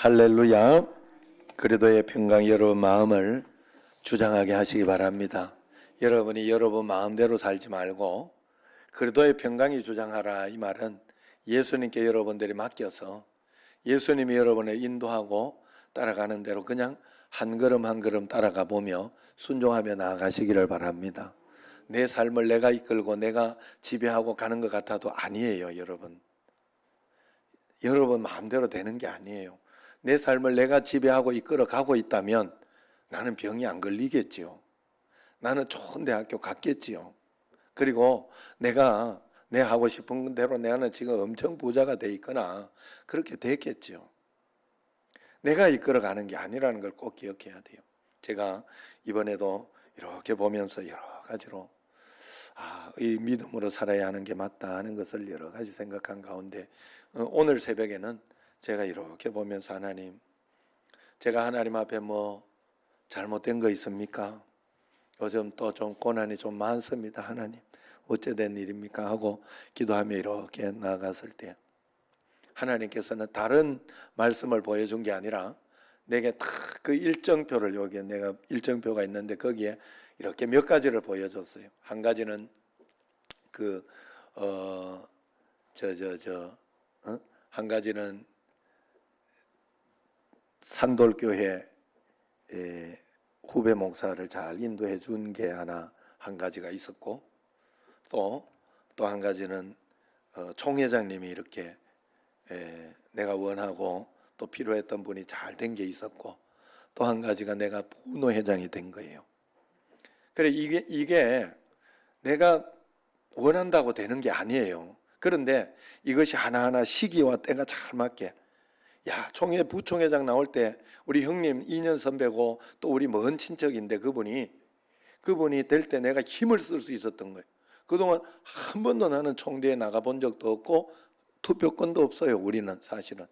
할렐루야. 그리도의 평강 여러분 마음을 주장하게 하시기 바랍니다. 여러분이 여러분 마음대로 살지 말고 그리도의 평강이 주장하라, 이 말은 예수님께 여러분들이 맡겨서 예수님이 여러분을 인도하고 따라가는 대로 그냥 한 걸음 한 걸음 따라가 보며 순종하며 나아가시기를 바랍니다. 내 삶을 내가 이끌고 내가 지배하고 가는 것 같아도 아니에요. 여러분 마음대로 되는 게 아니에요. 내 삶을 내가 지배하고 이끌어 가고 있다면 나는 병이 안 걸리겠지요. 나는 좋은 대학교 갔겠지요. 그리고 내가 내 하고 싶은 대로 나는 지금 엄청 부자가 돼 있거나 그렇게 됐겠지요. 내가 이끌어 가는 게 아니라는 걸 꼭 기억해야 돼요. 제가 이번에도 이렇게 보면서 여러 가지로 이 믿음으로 살아야 하는 게 맞다 하는 것을 여러 가지 생각한 가운데 오늘 새벽에는 제가 이렇게 보면서 하나님, 제가 하나님 앞에 뭐 잘못된 거 있습니까? 요즘 또 좀 고난이 좀 많습니다. 하나님, 어째 된 일입니까? 하고 기도하며 이렇게 나아갔을 때 하나님께서는 다른 말씀을 보여준 게 아니라 내게 딱 그 일정표를, 여기에 내가 일정표가 있는데 거기에 이렇게 몇 가지를 보여줬어요. 한 가지는 한 가지는 산돌교회 후배 목사를 잘 인도해 준 게 한 가지가 있었고, 또 한 가지는 총회장님이 이렇게 내가 원하고 또 필요했던 분이 잘 된 게 있었고, 또 한 가지가 내가 부노회장이 된 거예요. 그래, 이게 내가 원한다고 되는 게 아니에요. 그런데 이것이 하나하나 시기와 때가 잘 맞게, 총회 부총회장 나올 때 우리 형님 2년 선배고 또 우리 먼 친척인데 그분이 될 때 내가 힘을 쓸 수 있었던 거예요. 그동안 한 번도 나는 총대에 나가본 적도 없고 투표권도 없어요. 우리는 사실은.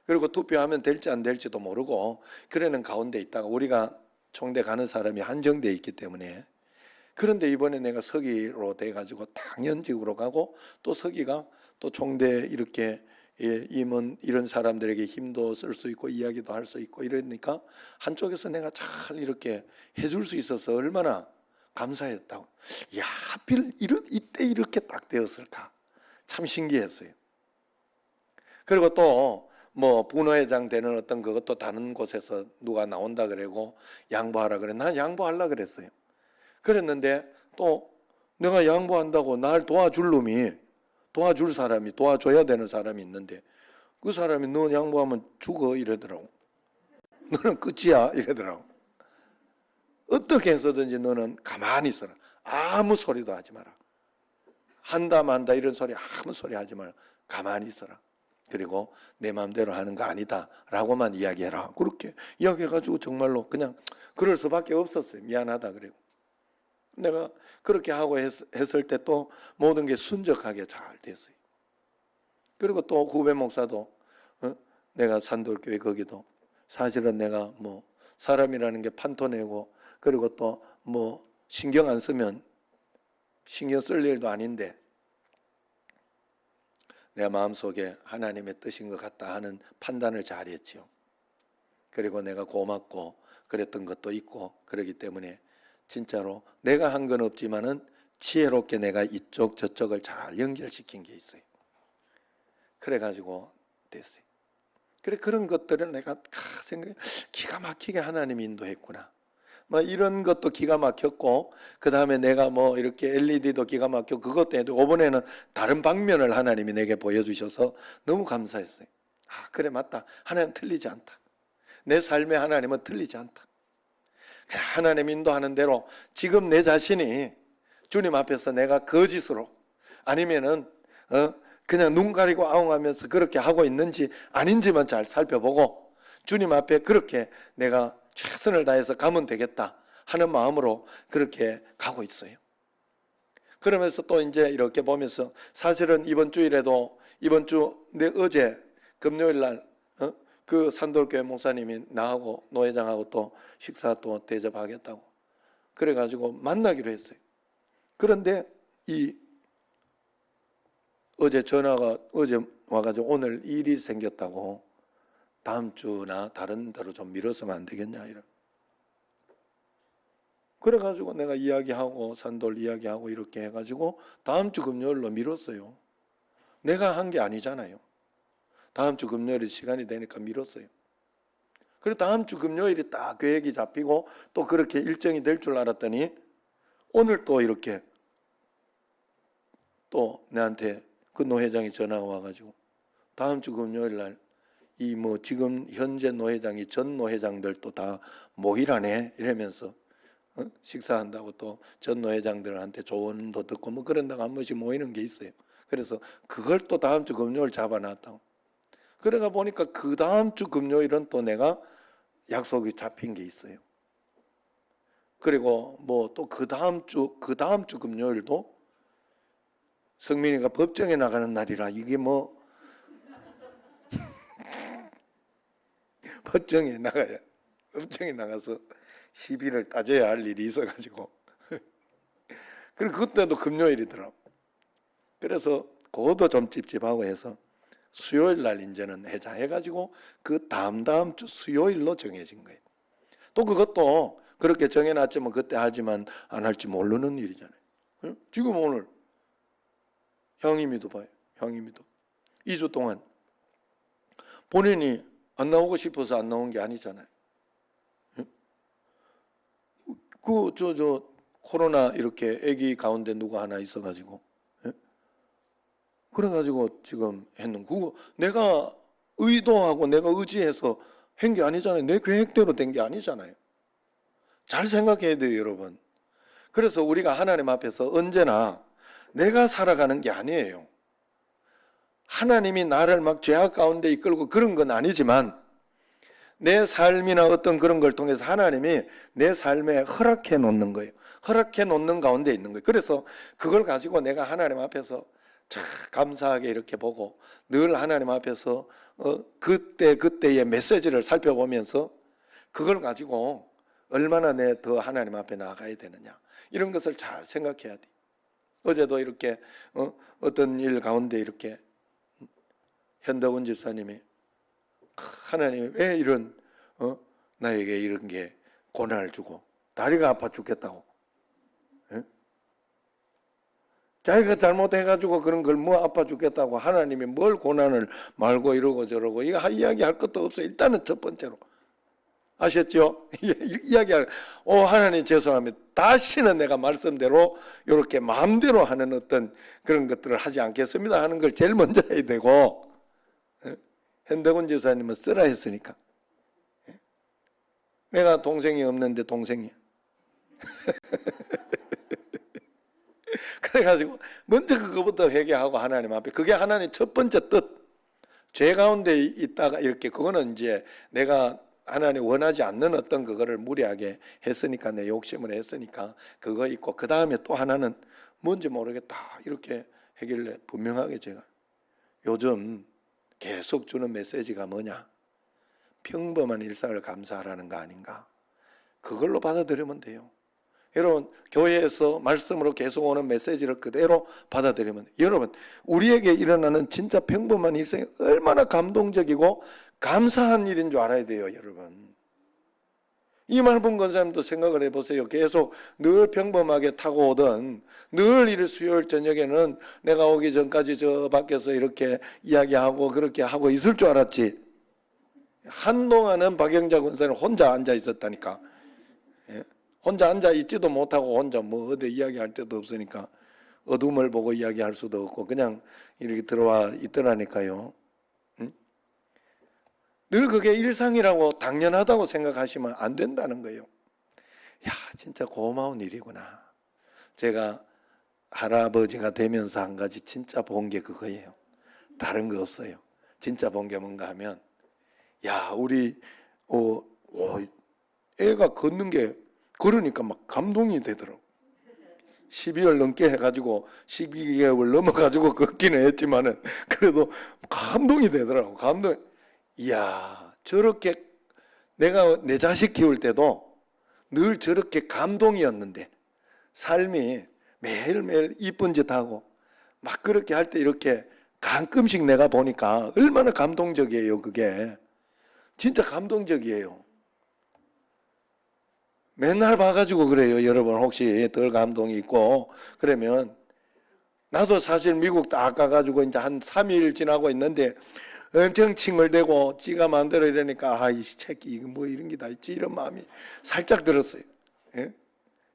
그리고 투표하면 될지 안 될지도 모르고 그러는 가운데 있다가 우리가 총대 가는 사람이 한정되어 있기 때문에, 그런데 이번에 내가 서기로 돼가지고 당연직으로 가고 또 서기가 또 총대 이렇게 임원 이런 사람들에게 힘도 쓸 수 있고 이야기도 할 수 있고 이러니까 한쪽에서 내가 잘 이렇게 해줄 수 있어서 얼마나 감사했다고. 하필 이때 이렇게 딱 되었을까, 참 신기했어요. 그리고 또 뭐 분회장 되는 어떤 그것도 다른 곳에서 누가 나온다 그러고 양보하라 그래. 난 양보하려 그랬어요. 그랬는데 또 내가 양보한다고 날 도와줄 사람이, 도와줘야 되는 사람이 있는데 그 사람이 너 양보하면 죽어 이러더라고. 너는 끝이야 이러더라고. 어떻게 해서든지 너는 가만히 있어라. 아무 소리도 하지 마라. 한다 만다 이런 소리 아무 소리 하지 마라. 가만히 있어라. 그리고 내 마음대로 하는 거 아니다 라고만 이야기해라. 그렇게 이야기해가지고 정말로 그냥 그럴 수밖에 없었어요. 미안하다 그래고. 내가 그렇게 하고 했을 때 또 모든 게 순적하게 잘 됐어요. 그리고 또 후배 목사도 내가 산돌교회 거기도 사실은 내가 뭐 사람이라는 게 판토내고 그리고 또 뭐 신경 안 쓰면 신경 쓸 일도 아닌데 내가 마음속에 하나님의 뜻인 것 같다 하는 판단을 잘했지요. 그리고 내가 고맙고 그랬던 것도 있고 그러기 때문에 진짜로 내가 한 건 없지만은 지혜롭게 내가 이쪽 저쪽을 잘 연결시킨 게 있어요. 그래가지고 됐어요. 그런 것들을 내가 생각해, 기가 막히게 하나님이 인도했구나. 뭐 이런 것도 기가 막혔고, 그 다음에 내가 뭐 이렇게 LED도 기가 막혔고, 그것도 해도 이번에는 다른 방면을 하나님이 내게 보여주셔서 너무 감사했어요. 그래 맞다. 하나님 틀리지 않다. 내 삶의 하나님은 틀리지 않다. 하나님 인도하는 대로 지금 내 자신이 주님 앞에서 내가 거짓으로 아니면은 그냥 눈 가리고 아웅하면서 그렇게 하고 있는지 아닌지만 잘 살펴보고 주님 앞에 그렇게 내가 최선을 다해서 가면 되겠다 하는 마음으로 그렇게 가고 있어요. 그러면서 또 이제 이렇게 보면서 사실은 이번 주일에도 어제 금요일 날 그 산돌교회 목사님이 나하고 노회장하고 또 식사 또 대접하겠다고 그래가지고 만나기로 했어요. 그런데 어제 전화가 어제 와가지고 오늘 일이 생겼다고 다음 주나 다른 데로 좀 미뤘으면 안 되겠냐 이런. 그래가지고 내가 이야기하고 산돌 이야기하고 이렇게 해가지고 다음 주 금요일로 미뤘어요. 내가 한 게 아니잖아요. 다음 주 금요일에 시간이 되니까 미뤘어요. 그리고 다음 주 금요일이 딱 계획이 잡히고 또 그렇게 일정이 될 줄 알았더니 오늘 또 이렇게 또 내한테 그 노회장이 전화가 와가지고 다음 주 금요일 날 이 뭐 지금 현재 노회장이 전 노회장들도 다 모이라네 이러면서 식사한다고 또 전 노회장들한테 조언도 듣고 뭐 그런다고 한 번씩 모이는 게 있어요. 그래서 그걸 또 다음 주 금요일 잡아놨다고. 그래가 보니까 그 다음 주 금요일은 또 내가 약속이 잡힌 게 있어요. 그리고 뭐 또 그 다음 주 금요일도 성민이가 법정에 나가는 날이라 이게 뭐 법정에 나가서 시비를 따져야 할 일이 있어가지고 그리고 그때도 금요일이더라고. 그래서 그것도 좀 찝찝하고 해서 수요일 날 이제는 해자 해가지고 그 다음 주 수요일로 정해진 거예요. 또 그것도 그렇게 정해놨지만 그때 하지만 안 할지 모르는 일이잖아요. 지금 오늘 형님이도 봐요. 형님이도 2주 동안 본인이 안 나오고 싶어서 안 나온 게 아니잖아요. 저 코로나 이렇게 아기 가운데 누구 하나 있어가지고 그래가지고 지금 했는 그거 내가 의도하고 내가 의지해서 한 게 아니잖아요. 내 계획대로 된 게 아니잖아요. 잘 생각해야 돼요, 여러분. 그래서 우리가 하나님 앞에서 언제나 내가 살아가는 게 아니에요. 하나님이 나를 막 죄악 가운데 이끌고 그런 건 아니지만 내 삶이나 어떤 그런 걸 통해서 하나님이 내 삶에 허락해 놓는 거예요. 허락해 놓는 가운데 있는 거예요. 그래서 그걸 가지고 내가 하나님 앞에서 참 감사하게 이렇게 보고 늘 하나님 앞에서 그때의 메시지를 살펴보면서 그걸 가지고 얼마나 내 더 하나님 앞에 나아가야 되느냐 이런 것을 잘 생각해야 돼. 어제도 이렇게 어떤 일 가운데 이렇게 현덕원 집사님이 하나님 왜 이런 나에게 이런 게 고난을 주고 다리가 아파 죽겠다고 자기가 잘못해가지고 그런 걸 뭐 아파 죽겠다고 하나님이 뭘 고난을 말고 이러고 저러고 이거 이야기할 것도 없어. 일단은 첫 번째로 아셨죠? 이야기할 하나님 죄송합니다. 다시는 내가 말씀대로 이렇게 마음대로 하는 어떤 그런 것들을 하지 않겠습니다 하는 걸 제일 먼저 해야 되고 현덕원 지사님은 쓰라 했으니까 내가 동생이 없는데 동생이야. 그래가지고 먼저 그거부터 회개하고 하나님 앞에 그게 하나님 첫 번째 뜻. 죄 가운데 있다가 이렇게 그거는 이제 내가 하나님 원하지 않는 어떤 그거를 무리하게 했으니까 내 욕심을 했으니까 그거 있고 그 다음에 또 하나는 뭔지 모르겠다 이렇게 하길래 분명하게 제가 요즘 계속 주는 메시지가 뭐냐 평범한 일상을 감사하라는 거 아닌가 그걸로 받아들이면 돼요. 여러분 교회에서 말씀으로 계속 오는 메시지를 그대로 받아들이면 돼요. 여러분 우리에게 일어나는 진짜 평범한 일상이 얼마나 감동적이고 감사한 일인 줄 알아야 돼요. 여러분 이말분 권사님도 생각을 해보세요. 계속 늘 평범하게 타고 오던 늘 일 수요일 저녁에는 내가 오기 전까지 저 밖에서 이렇게 이야기하고 그렇게 하고 있을 줄 알았지 한동안은 박영자 권사님 혼자 앉아 있었다니까. 혼자 앉아 있지도 못하고 혼자 뭐 어디 이야기할 데도 없으니까 어둠을 보고 이야기할 수도 없고 그냥 이렇게 들어와 있더라니까요. 늘 그게 일상이라고 당연하다고 생각하시면 안 된다는 거예요. 야 진짜 고마운 일이구나. 제가 할아버지가 되면서 한 가지 진짜 본 게 그거예요. 다른 거 없어요. 진짜 본 게 뭔가 하면 야 우리 애가 걷는 게 그러니까 막 감동이 되더라고. 12월 넘게 해가지고 12개월 넘어가지고 걷기는 했지만은 그래도 감동이 되더라고. 이야 저렇게 내가 내 자식 키울 때도 늘 저렇게 감동이었는데 삶이 매일매일 이쁜 짓 하고 막 그렇게 할 때 이렇게 가끔씩 내가 보니까 얼마나 감동적이에요 그게. 진짜 감동적이에요. 맨날 봐가지고 그래요. 여러분 혹시 덜 감동이 있고 그러면, 나도 사실 미국 딱 가가지고 이제 한 3일 지나고 있는데 엄청 칭얼대고 지가 마음대로 이러니까, 아, 이 새끼 이거 뭐 이런 게 다 있지, 이런 마음이 살짝 들었어요. 예?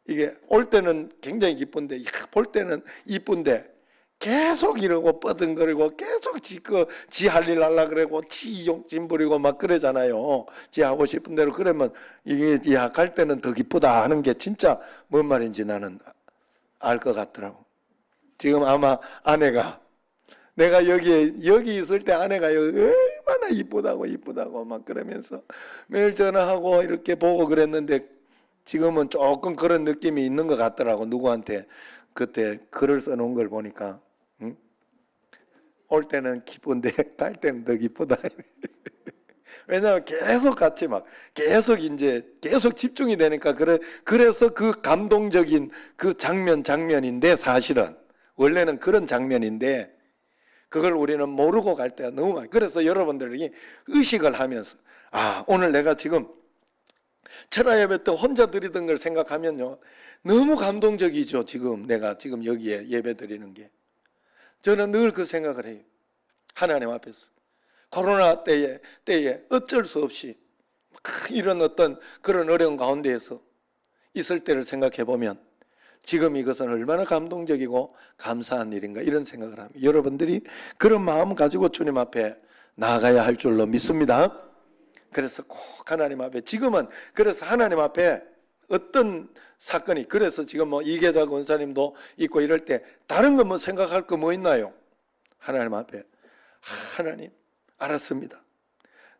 이게 올 때는 굉장히 기쁜데, 볼 때는 이쁜데 계속 이러고 뻗은거리고 계속 지 할 일 하려 그러고 지 욕심 부리고 막 그러잖아요. 지 하고 싶은 대로. 그러면 이게, 야, 갈 때는 더 기쁘다 하는 게 진짜 뭔 말인지 나는 알 것 같더라고. 지금 아마 아내가, 내가 여기 있을 때 아내가 얼마나 이쁘다고 막 그러면서 매일 전화하고 이렇게 보고 그랬는데, 지금은 조금 그런 느낌이 있는 것 같더라고. 누구한테 그때 글을 써놓은 걸 보니까. 응? 올 때는 기쁜데 갈 때는 더 기쁘다. 왜냐하면 계속 같이 막 계속 집중이 되니까. 그래서 그 감동적인 그 장면인데, 사실은 원래는 그런 장면인데 그걸 우리는 모르고 갈 때가 너무 많아요. 그래서 여러분들이 의식을 하면서, 아, 오늘 내가 지금 철야 예배 때 혼자 드리던 걸 생각하면요, 너무 감동적이죠. 내가 지금 여기에 예배 드리는 게. 저는 늘 그 생각을 해요. 하나님 앞에서 코로나 때에 어쩔 수 없이 이런 어떤 그런 어려운 가운데에서 있을 때를 생각해 보면, 지금 이것은 얼마나 감동적이고 감사한 일인가, 이런 생각을 합니다. 여러분들이 그런 마음 가지고 주님 앞에 나아가야 할 줄로 믿습니다. 그래서 꼭 하나님 앞에, 지금은 그래서 하나님 앞에 어떤 사건이, 그래서 지금 뭐 이계자 권사님도 있고 이럴 때 다른 거 뭐 생각할 거 뭐 있나요? 하나님 앞에, 하나님 알았습니다.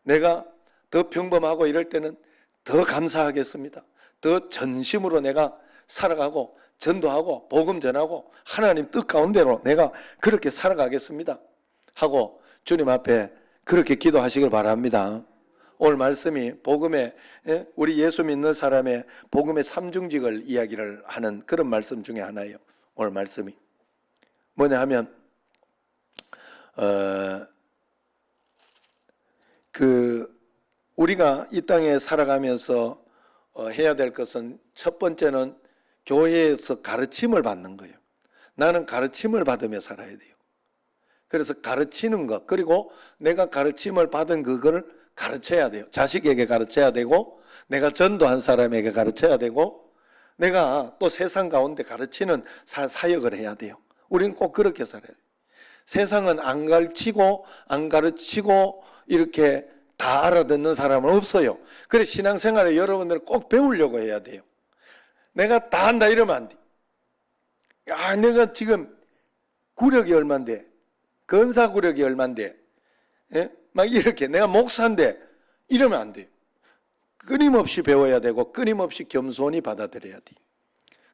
내가 더 평범하고 이럴 때는 더 감사하겠습니다. 더 전심으로 내가 살아가고 전도하고 복음 전하고 하나님 뜻 가운데로 내가 그렇게 살아가겠습니다 하고 주님 앞에 그렇게 기도하시길 바랍니다. 오늘 말씀이 복음의, 우리 예수 믿는 사람의 복음의 삼중직을 이야기를 하는 그런 말씀 중에 하나예요. 오늘 말씀이 뭐냐 하면, 우리가 이 땅에 살아가면서 해야 될 것은, 첫 번째는 교회에서 가르침을 받는 거예요. 나는 가르침을 받으며 살아야 돼요. 그래서 가르치는 것, 그리고 내가 가르침을 받은 그걸 가르쳐야 돼요. 자식에게 가르쳐야 되고, 내가 전도한 사람에게 가르쳐야 되고, 내가 또 세상 가운데 가르치는 사역을 해야 돼요. 우리는 꼭 그렇게 살아야 돼요. 세상은 안 가르치고 이렇게 다 알아듣는 사람은 없어요. 그래서 신앙생활에 여러분들은 꼭 배우려고 해야 돼요. 내가 다 한다 이러면 안 돼. 야, 내가 지금 구력이 얼만데, 건사 구력이 얼만데, 막 이렇게 내가 목사인데 이러면 안 돼요. 끊임없이 배워야 되고 끊임없이 겸손히 받아들여야 돼.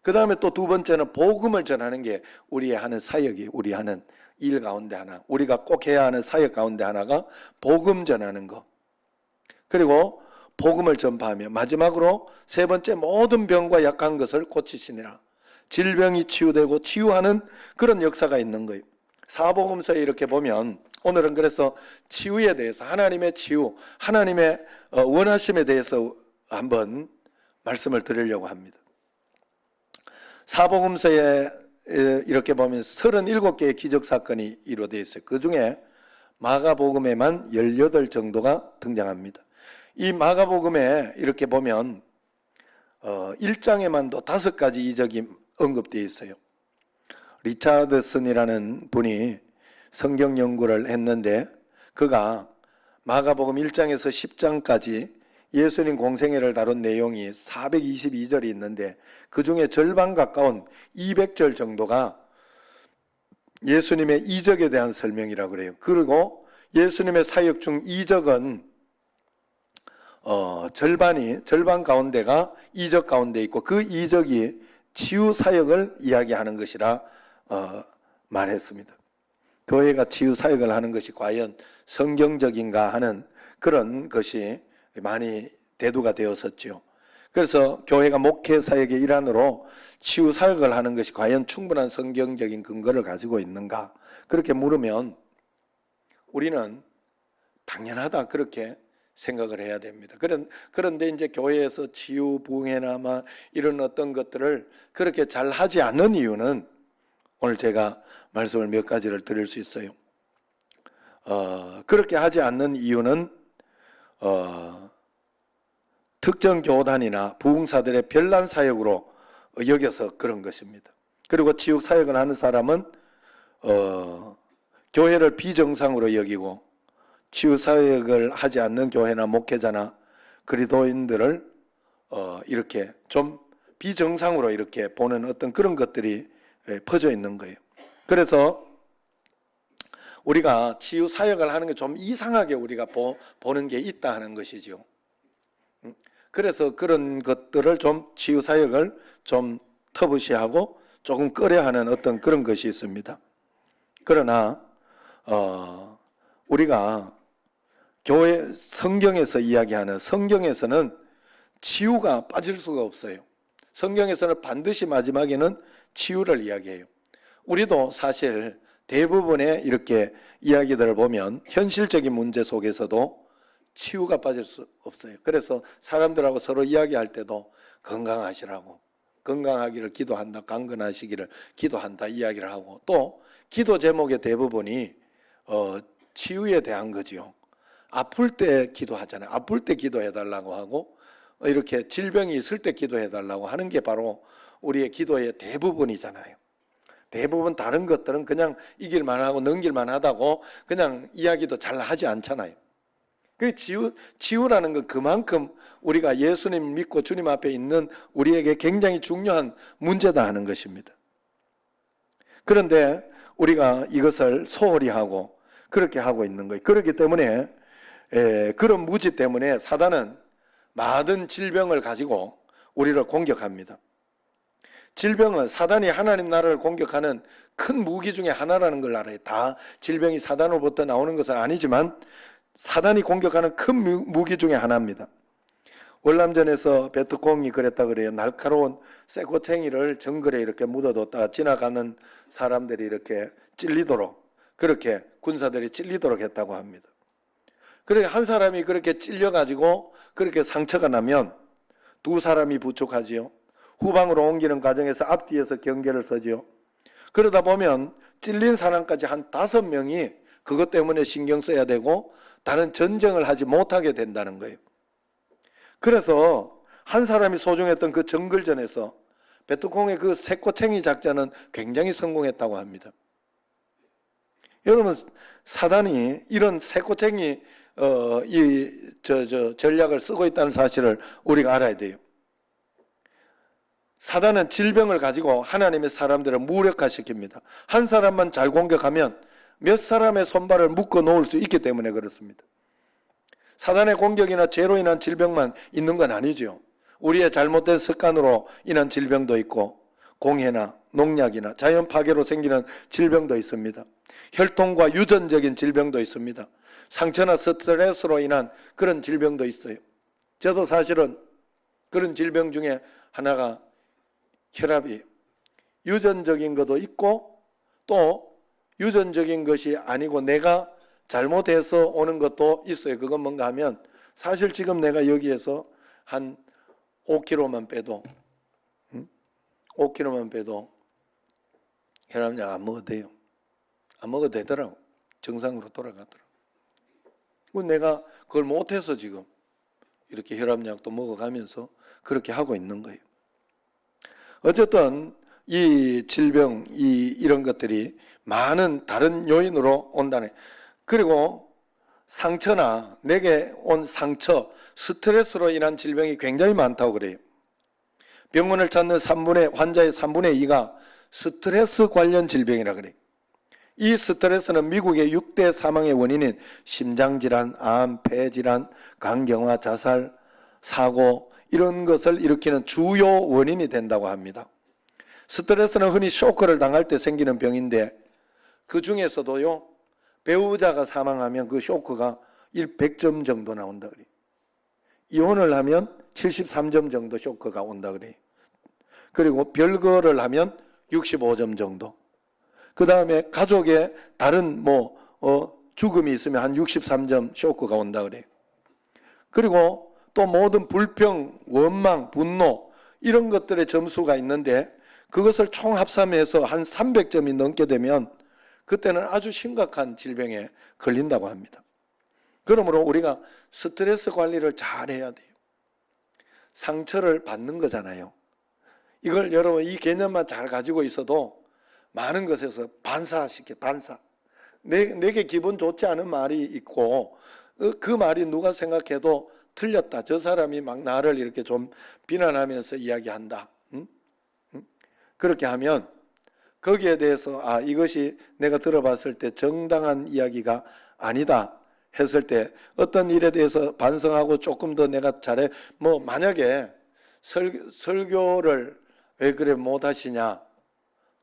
그 다음에 또 두 번째는 복음을 전하는 게 우리의 하는 사역이, 우리 하는 일 가운데 하나, 우리가 꼭 해야 하는 사역 가운데 하나가 복음 전하는 거. 그리고 복음을 전파하며, 마지막으로 세 번째, 모든 병과 약한 것을 고치시니라. 질병이 치유되고 치유하는 그런 역사가 있는 거예요. 사복음서에 이렇게 보면, 오늘은 그래서 치유에 대해서, 하나님의 치유, 하나님의 원하심에 대해서 한번 말씀을 드리려고 합니다. 사복음서에 이렇게 보면 37개의 기적사건이 이루어져 있어요. 그 중에 마가복음에만 18 정도가 등장합니다. 이 마가복음에 이렇게 보면 1장에만도 5가지 이적이 언급되어 있어요. 리차드슨이라는 분이 성경 연구를 했는데, 그가 마가복음 1장에서 10장까지 예수님 공생애를 다룬 내용이 422절이 있는데, 그 중에 절반 가까운 200절 정도가 예수님의 이적에 대한 설명이라고 그래요. 그리고 예수님의 사역 중 이적은 절반 가운데가 이적 가운데 있고, 그 이적이 치유 사역을 이야기하는 것이라 말했습니다. 교회가 치유 사역을 하는 것이 과연 성경적인가 하는 그런 것이 많이 대두가 되었었죠. 그래서 교회가 목회 사역의 일환으로 치유 사역을 하는 것이 과연 충분한 성경적인 근거를 가지고 있는가, 그렇게 물으면 우리는 당연하다 그렇게 생각을 해야 됩니다. 그런데 이제 교회에서 치유, 부흥회나 이런 어떤 것들을 그렇게 잘 하지 않는 이유는 오늘 제가 말씀을 몇 가지를 드릴 수 있어요. 그렇게 하지 않는 이유는 특정 교단이나 부흥사들의 별난 사역으로 여겨서 그런 것입니다. 그리고 치유 사역을 하는 사람은 교회를 비정상으로 여기고 치유 사역을 하지 않는 교회나 목회자나 그리스도인들을 이렇게 좀 비정상으로 이렇게 보는 어떤 그런 것들이 퍼져 있는 거예요. 그래서 우리가 치유 사역을 하는 게 좀 이상하게 우리가 보는 게 있다 하는 것이죠. 그래서 그런 것들을 좀 치유 사역을 좀 터부시하고 조금 꺼려하는 어떤 그런 것이 있습니다. 그러나 우리가 교회 성경에서 이야기하는 성경에서는 치유가 빠질 수가 없어요. 성경에서는 반드시 마지막에는 치유를 이야기해요. 우리도 사실 대부분의 이렇게 이야기들을 보면 현실적인 문제 속에서도 치유가 빠질 수 없어요. 그래서 사람들하고 서로 이야기할 때도 건강하시라고, 건강하기를 기도한다, 강건하시기를 기도한다 이야기를 하고, 또 기도 제목의 대부분이 치유에 대한 거지요. 아플 때 기도하잖아요. 아플 때 기도해달라고 하고, 이렇게 질병이 있을 때 기도해달라고 하는 게 바로 우리의 기도의 대부분이잖아요. 대부분 다른 것들은 그냥 이길만 하고 넘길만 하다고 그냥 이야기도 잘 하지 않잖아요. 그 치유라는 건 그만큼 우리가 예수님 믿고 주님 앞에 있는 우리에게 굉장히 중요한 문제다 하는 것입니다. 그런데 우리가 이것을 소홀히 하고 그렇게 하고 있는 거예요. 그렇기 때문에 그런 무지 때문에 사단은 많은 질병을 가지고 우리를 공격합니다. 질병은 사단이 하나님 나라를 공격하는 큰 무기 중에 하나라는 걸 알아요. 다 질병이 사단으로부터 나오는 것은 아니지만 사단이 공격하는 큰 무기 중에 하나입니다. 월남전에서 베트콩이 그랬다 그래요. 날카로운 쇠고챙이를 정글에 이렇게 묻어뒀다가 지나가는 사람들이 이렇게 찔리도록, 그렇게 군사들이 찔리도록 했다고 합니다. 그러니까 한 사람이 그렇게 찔려가지고 그렇게 상처가 나면 두 사람이 부축하지요. 후방으로 옮기는 과정에서 앞뒤에서 경계를 서지요. 그러다 보면 찔린 사람까지 한 5명이 그것 때문에 신경 써야 되고 다른 전쟁을 하지 못하게 된다는 거예요. 그래서 한 사람이 소중했던 그 정글전에서 베트콩의 그 쇠꼬챙이 작전은 굉장히 성공했다고 합니다. 여러분, 사단이 이런 쇠꼬챙이 전략을 쓰고 있다는 사실을 우리가 알아야 돼요. 사단은 질병을 가지고 하나님의 사람들을 무력화시킵니다. 한 사람만 잘 공격하면 몇 사람의 손발을 묶어 놓을 수 있기 때문에 그렇습니다. 사단의 공격이나 죄로 인한 질병만 있는 건 아니죠. 우리의 잘못된 습관으로 인한 질병도 있고 공해나 농약이나 자연 파괴로 생기는 질병도 있습니다. 혈통과 유전적인 질병도 있습니다. 상처나 스트레스로 인한 그런 질병도 있어요. 저도 사실은 그런 질병 중에 하나가 혈압이에요. 유전적인 것도 있고 또 유전적인 것이 아니고 내가 잘못해서 오는 것도 있어요. 그건 뭔가 하면 사실 지금 내가 여기에서 한 5kg만 빼도 5kg만 빼도 혈압약 안 먹어도 돼요. 안 먹어도 되더라고. 정상으로 돌아가더라고. 내가 그걸 못해서 지금 이렇게 혈압약도 먹어가면서 그렇게 하고 있는 거예요. 어쨌든 이 질병, 이런 것들이 많은 다른 요인으로 온다네. 그리고 상처나 내게 온 상처, 스트레스로 인한 질병이 굉장히 많다고 그래요. 병원을 찾는 환자의 3분의 2가 스트레스 관련 질병이라 그래요. 이 스트레스는 미국의 6대 사망의 원인인 심장질환, 암, 폐질환, 간경화, 자살, 사고 이런 것을 일으키는 주요 원인이 된다고 합니다. 스트레스는 흔히 쇼크를 당할 때 생기는 병인데 그 중에서도요 배우자가 사망하면 그 쇼크가 100점 정도 나온다 그래요. 이혼을 하면 73점 정도 쇼크가 온다 그래요. 그리고 별거를 하면 65점 정도. 그 다음에 가족에 다른 죽음이 있으면 한 63점 쇼크가 온다 그래요. 그리고 또 모든 불평, 원망, 분노 이런 것들의 점수가 있는데 그것을 총 합산해서 한 300점이 넘게 되면 그때는 아주 심각한 질병에 걸린다고 합니다. 그러므로 우리가 스트레스 관리를 잘 해야 돼요. 상처를 받는 거잖아요. 이걸 여러분 이 개념만 잘 가지고 있어도 많은 것에서 반사. 내게 기분 좋지 않은 말이 있고 그 말이 누가 생각해도 틀렸다. 저 사람이 막 나를 이렇게 좀 비난하면서 이야기한다. 그렇게 하면 거기에 대해서 이것이 내가 들어봤을 때 정당한 이야기가 아니다 했을 때 어떤 일에 대해서 반성하고 조금 더 내가 잘해. 만약에 설교를 왜 그래 못하시냐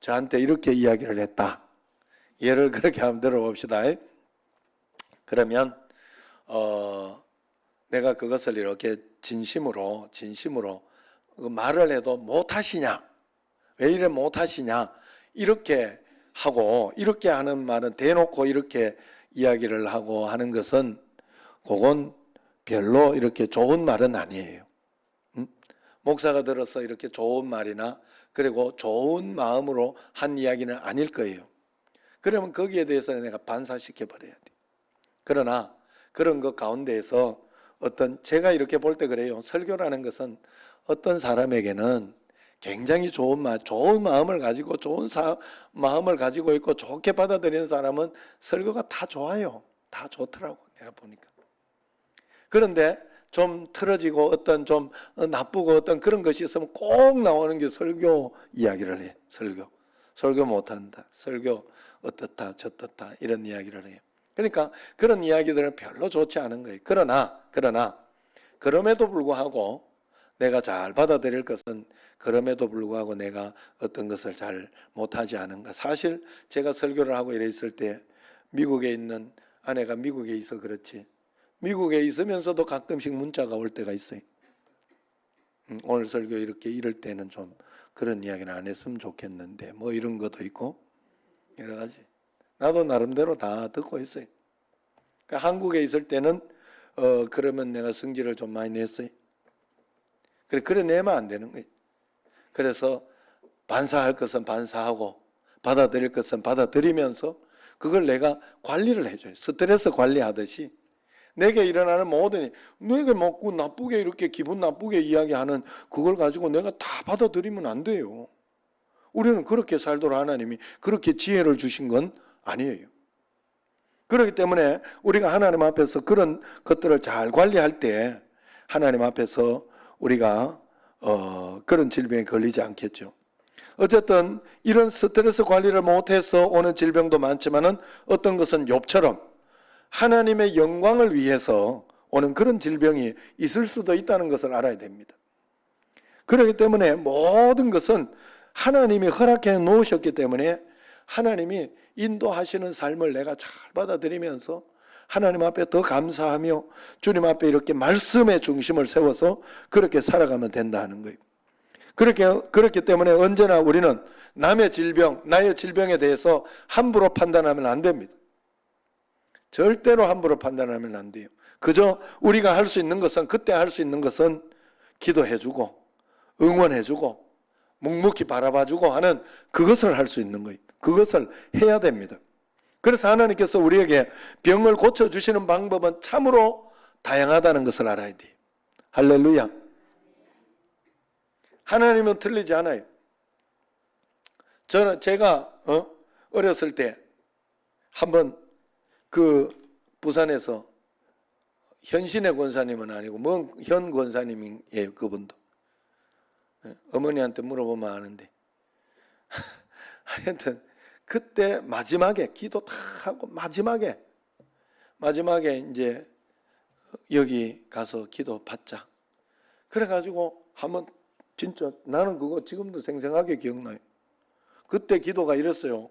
저한테 이렇게 이야기를 했다. 예를 그렇게 한번 들어봅시다. 그러면 내가 그것을 이렇게 진심으로 말을 해도 못하시냐, 왜 이래 못하시냐 이렇게 하고, 이렇게 하는 말은 대놓고 이렇게 이야기를 하고 하는 것은 그건 별로 이렇게 좋은 말은 아니에요. 목사가 들어서 이렇게 좋은 말이나 그리고 좋은 마음으로 한 이야기는 아닐 거예요. 그러면 거기에 대해서 내가 반사시켜 버려야 돼요. 그러나 그런 것 가운데에서 제가 이렇게 볼 때 그래요. 설교라는 것은 어떤 사람에게는 굉장히 좋은 마음을 가지고 마음을 가지고 있고 좋게 받아들이는 사람은 설교가 다 좋아요. 다 좋더라고 내가 보니까. 그런데 좀 틀어지고 좀 나쁘고 어떤 그런 것이 있으면 꼭 나오는 게 설교 이야기를 해. 설교 못한다. 설교 어떻다 저떻다 이런 이야기를 해요. 그러니까 그런 이야기들은 별로 좋지 않은 거예요. 그러나 그럼에도 불구하고 내가 잘 받아들일 것은 그럼에도 불구하고 내가 어떤 것을 잘 못하지 않은가. 사실 제가 설교를 하고 이랬을 때 미국에 있는 아내가 미국에 있어 그렇지. 미국에 있으면서도 가끔씩 문자가 올 때가 있어요. 오늘 설교 이렇게 이럴 때는 좀 그런 이야기는 안 했으면 좋겠는데 이런 것도 있고 여러 가지. 나도 나름대로 다 듣고 있어요. 그러니까 한국에 있을 때는 그러면 내가 성질을 좀 많이 냈어요. 그래 내면 안 되는 거예요. 그래서 반사할 것은 반사하고 받아들일 것은 받아들이면서 그걸 내가 관리를 해줘요. 스트레스 관리하듯이 내게 일어나는 모든 내게 먹고 나쁘게 이렇게 기분 나쁘게 이야기하는 그걸 가지고 내가 다 받아들이면 안 돼요. 우리는 그렇게 살도록 하나님이 그렇게 지혜를 주신 건 아니에요. 그렇기 때문에 우리가 하나님 앞에서 그런 것들을 잘 관리할 때 하나님 앞에서 우리가 그런 질병에 걸리지 않겠죠. 어쨌든 이런 스트레스 관리를 못해서 오는 질병도 많지만은 어떤 것은 욥처럼 하나님의 영광을 위해서 오는 그런 질병이 있을 수도 있다는 것을 알아야 됩니다. 그렇기 때문에 모든 것은 하나님이 허락해 놓으셨기 때문에 하나님이 인도하시는 삶을 내가 잘 받아들이면서 하나님 앞에 더 감사하며 주님 앞에 이렇게 말씀의 중심을 세워서 그렇게 살아가면 된다는 거예요. 그렇기 때문에 언제나 우리는 남의 질병, 나의 질병에 대해서 함부로 판단하면 안 됩니다. 절대로 함부로 판단하면 안 돼요. 그저 우리가 할 수 있는 것은, 그때 할 수 있는 것은 기도해주고 응원해주고 묵묵히 바라봐주고 하는 그것을 할 수 있는 거예요. 그것을 해야 됩니다. 그래서 하나님께서 우리에게 병을 고쳐주시는 방법은 참으로 다양하다는 것을 알아야 돼요. 할렐루야. 하나님은 틀리지 않아요. 제가 어렸을 때 한번 부산에서 현신의 권사님은 아니고 현 권사님이에요. 그분도 어머니한테 물어보면 아는데 하여튼 그때 마지막에 기도 다 하고 마지막에 이제 여기 가서 기도 받자 그래가지고 한번 진짜 나는 그거 지금도 생생하게 기억나요. 그때 기도가 이랬어요.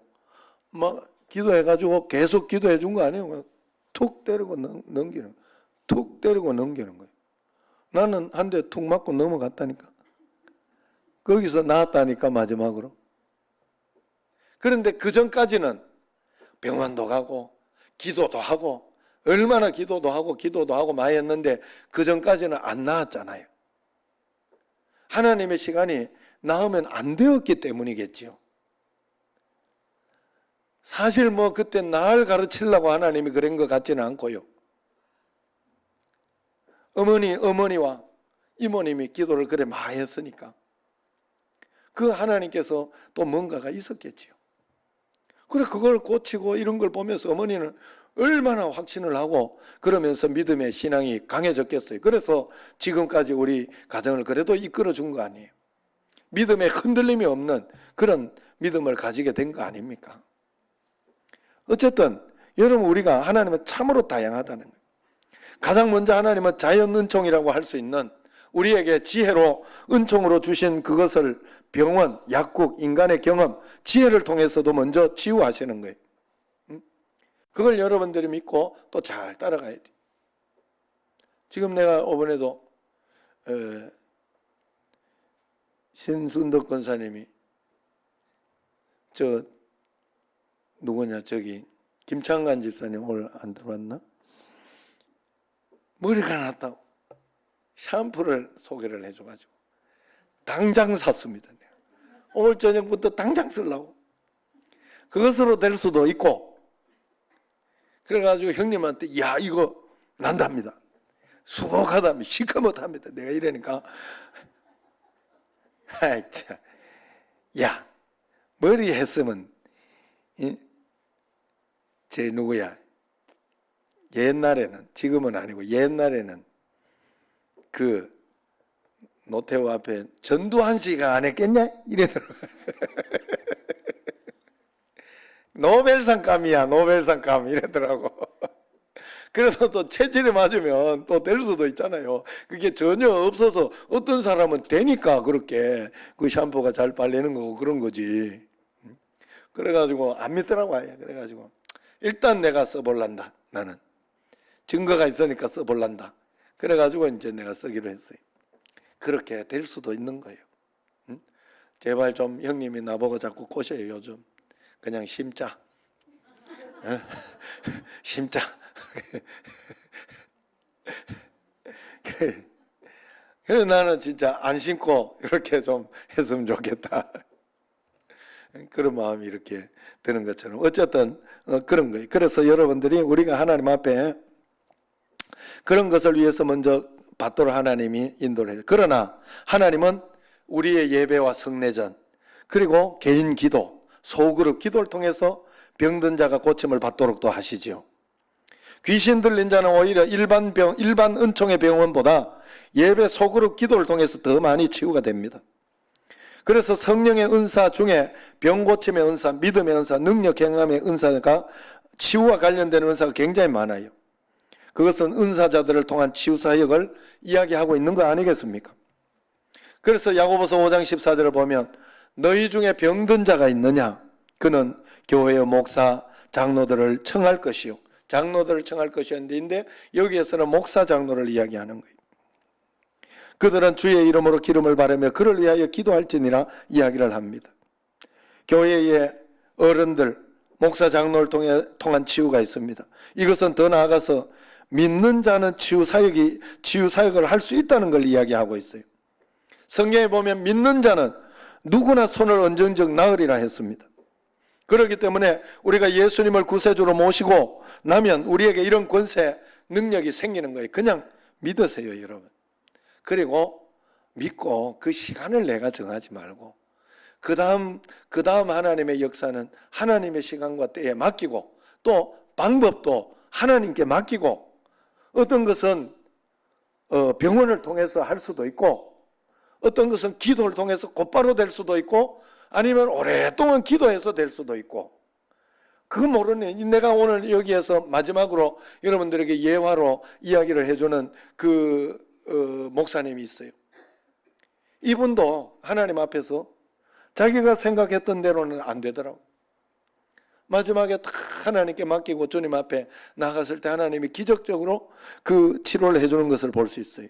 막 기도해가지고 계속 기도해 준 거 아니에요. 툭 때리고 넘기는 툭 때리고 넘기는 거예요. 나는 한 대 툭 맞고 넘어갔다니까. 거기서 나왔다니까 마지막으로. 그런데 그 전까지는 병원도 가고 기도도 하고 얼마나 기도도 하고 많이 했는데 그 전까지는 안 나았잖아요. 하나님의 시간이 나으면 안 되었기 때문이겠지요. 사실 뭐 그때 날 가르치려고 하나님이 그런 것 같지는 않고요. 어머니와 이모님이 기도를 그래 많이 했으니까 그 하나님께서 또 뭔가가 있었겠지요. 그래 그걸 고치고 이런 걸 보면서 어머니는 얼마나 확신을 하고 그러면서 믿음의 신앙이 강해졌겠어요. 그래서 지금까지 우리 가정을 그래도 이끌어 준 거 아니에요. 믿음에 흔들림이 없는 그런 믿음을 가지게 된 거 아닙니까? 어쨌든 여러분 우리가 하나님은 참으로 다양하다는 거예요. 가장 먼저 하나님은 자연 은총이라고 할 수 있는 우리에게 지혜로 은총으로 주신 그것을 병원, 약국, 인간의 경험, 지혜를 통해서도 먼저 치유하시는 거예요. 그걸 여러분들이 믿고 또 잘 따라가야 돼요. 지금 내가 이번에도 신순덕 권사님이 누구냐 저기 김창관 집사님 오늘 안 들어왔나? 머리가 났다고 샴푸를 소개를 해줘가지고 당장 샀습니다. 내가. 오늘 저녁부터 당장 쓰려고. 그것으로 될 수도 있고 그래가지고 형님한테 야 이거 난답니다. 수고하답니다. 시커멓답니다. 내가 이러니까 아이 참, 야 머리 했으면 제 누구야 옛날에는 지금은 아니고 옛날에는 그 노태우 앞에 전두환 씨가 안 했겠냐 이러더라고. 노벨상감이야 노벨상감 이러더라고. 그래서 또 체질에 맞으면 또 될 수도 있잖아요. 그게 전혀 없어서 어떤 사람은 되니까 그렇게 그 샴푸가 잘 빨리는 거고 그런 거지. 그래가지고 안 믿더라고. 그래가지고 일단 내가 써볼란다. 나는 증거가 있으니까 써볼란다. 그래가지고 이제 내가 쓰기로 했어요. 그렇게 될 수도 있는 거예요. 제발 좀 형님이 나보고 자꾸 꼬셔요. 요즘 그냥 심자. 심자. 그래서 나는 진짜 안 심고 이렇게 좀 했으면 좋겠다. 그런 마음이 이렇게 드는 것처럼 어쨌든 그런 거예요. 그래서 여러분들이 우리가 하나님 앞에 그런 것을 위해서 먼저 받도록 하나님이 인도를 해요. 그러나 하나님은 우리의 예배와 성례전 그리고 개인 기도, 소그룹 기도를 통해서 병든 자가 고침을 받도록 또 하시지요. 귀신 들린 자는 오히려 일반 은총의 병원보다 예배 소그룹 기도를 통해서 더 많이 치유가 됩니다. 그래서 성령의 은사 중에 병 고침의 은사, 믿음의 은사, 능력 경험의 은사가 치유와 관련되는 은사가 굉장히 많아요. 그것은 은사자들을 통한 치유 사역을 이야기하고 있는 거 아니겠습니까? 그래서 야고보서 5장 14절을 보면 너희 중에 병든 자가 있느냐? 그는 교회의 목사, 장로들을 청할 것이요. 장로들을 청할 것이었는데 여기에서는 목사, 장로를 이야기하는 거예요. 그들은 주의 이름으로 기름을 바르며 그를 위하여 기도할지니라 이야기를 합니다. 교회의 어른들, 목사, 장로를 통한 치유가 있습니다. 이것은 더 나아가서 믿는 자는 치유 사역을 할 수 있다는 걸 이야기하고 있어요. 성경에 보면 믿는 자는 누구나 손을 얹은즉 나으리라 했습니다. 그렇기 때문에 우리가 예수님을 구세주로 모시고 나면 우리에게 이런 권세, 능력이 생기는 거예요. 그냥 믿으세요, 여러분. 그리고 믿고 그 시간을 내가 정하지 말고 그 다음 하나님의 역사는 하나님의 시간과 때에 맡기고 또 방법도 하나님께 맡기고 어떤 것은 병원을 통해서 할 수도 있고 어떤 것은 기도를 통해서 곧바로 될 수도 있고 아니면 오랫동안 기도해서 될 수도 있고 그거 모르네. 내가 오늘 여기에서 마지막으로 여러분들에게 예화로 이야기를 해주는 목사님이 있어요. 이분도 하나님 앞에서 자기가 생각했던 대로는 안 되더라고. 마지막에 다 하나님께 맡기고 주님 앞에 나갔을 때 하나님이 기적적으로 그 치료를 해주는 것을 볼 수 있어요.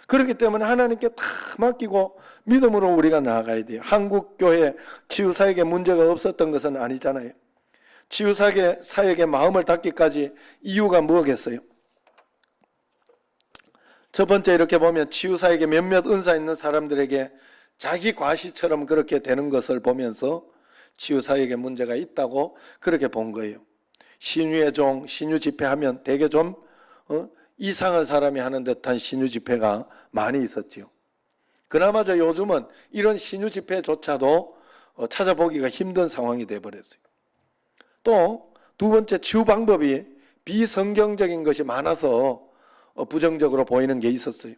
그렇기 때문에 하나님께 다 맡기고 믿음으로 우리가 나아가야 돼요. 한국 교회 치유사역에 문제가 없었던 것은 아니잖아요. 치유사역의 마음을 닫기까지 이유가 뭐겠어요? 첫 번째, 이렇게 보면 치유사역에 몇몇 은사 있는 사람들에게 자기 과시처럼 그렇게 되는 것을 보면서 치유사역에 문제가 있다고 그렇게 본 거예요. 신유의 종, 신유 집회하면 되게 좀 이상한 사람이 하는 듯한 신유 집회가 많이 있었지요. 그나마저 요즘은 이런 신유 집회조차도 찾아보기가 힘든 상황이 되어버렸어요. 또 두 번째, 치유 방법이 비성경적인 것이 많아서 부정적으로 보이는 게 있었어요.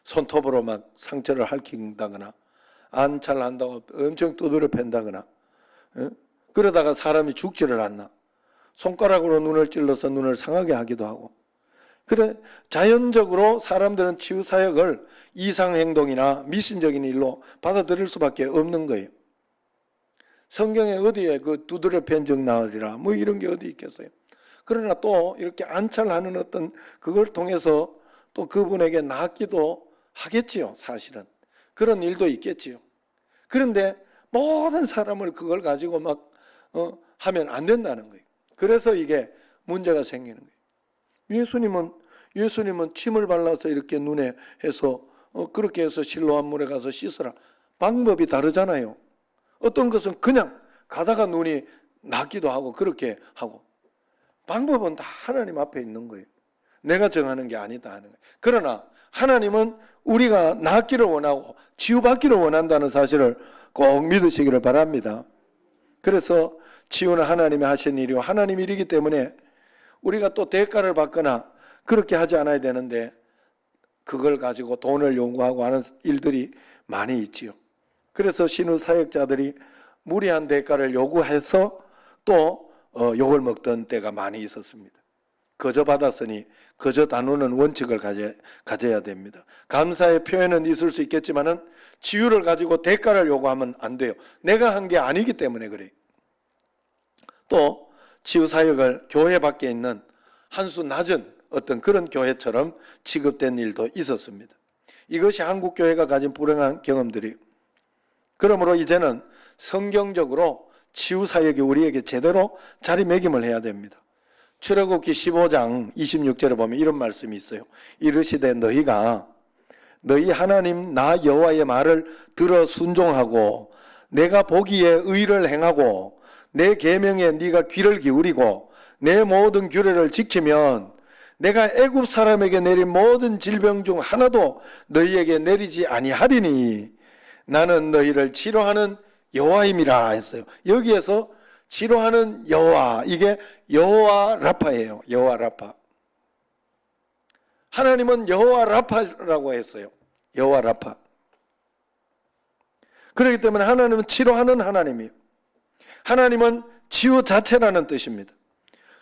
손톱으로 막 상처를 핥힌다거나 안찰한다고 엄청 두드려 팬다거나, 그러다가 사람이 죽지를 않나, 손가락으로 눈을 찔러서 눈을 상하게 하기도 하고. 그래, 자연적으로 사람들은 치유사역을 이상행동이나 미신적인 일로 받아들일 수밖에 없는 거예요. 성경에 어디에 그 두드려 팬 적 나으리라 뭐 이런 게 어디 있겠어요. 그러나 또 이렇게 안찰하는 어떤 그걸 통해서 또 그분에게 낫기도 하겠지요. 사실은 그런 일도 있겠지요. 그런데 모든 사람을 그걸 가지고 막 하면 안 된다는 거예요. 그래서 이게 문제가 생기는 거예요. 예수님은 침을 발라서 이렇게 눈에 해서 그렇게 해서 실로암 물에 가서 씻어라. 방법이 다르잖아요. 어떤 것은 그냥 가다가 눈이 낫기도 하고 그렇게 하고, 방법은 다 하나님 앞에 있는 거예요. 내가 정하는 게 아니다 하는 거예요. 그러나 하나님은 우리가 낫기를 원하고 치유받기를 원한다는 사실을 꼭 믿으시기를 바랍니다. 그래서 치유는 하나님이 하신 일이고 하나님 일이기 때문에 우리가 또 대가를 받거나 그렇게 하지 않아야 되는데 그걸 가지고 돈을 요구하고 하는 일들이 많이 있지요. 그래서 신우 사역자들이 무리한 대가를 요구해서 또 욕을 먹던 때가 많이 있었습니다. 거저 받았으니 거저 나누는 원칙을 가져야 됩니다. 감사의 표현은 있을 수 있겠지만은 치유를 가지고 대가를 요구하면 안 돼요. 내가 한 게 아니기 때문에 그래요. 또 치유 사역을 교회 밖에 있는 한수 낮은 어떤 그런 교회처럼 취급된 일도 있었습니다. 이것이 한국 교회가 가진 불행한 경험들이에요. 그러므로 이제는 성경적으로 치유 사역이 우리에게 제대로 자리매김을 해야 됩니다. 출애굽기 15장 26절에 보면 이런 말씀이 있어요. 이르시되 너희 하나님 나 여호와의 말을 들어 순종하고 내가 보기에 의를 행하고 내 계명에 네가 귀를 기울이고 내 모든 규례를 지키면 내가 애굽 사람에게 내린 모든 질병 중 하나도 너희에게 내리지 아니하리니 나는 너희를 치료하는 여호와임이라 했어요. 여기에서 치료하는 여호와, 이게 여호와 라파예요. 여호와 라파. 하나님은 여호와 라파라고 했어요. 여호와 라파. 그렇기 때문에 하나님은 치료하는 하나님이에요. 하나님은 치유 자체라는 뜻입니다.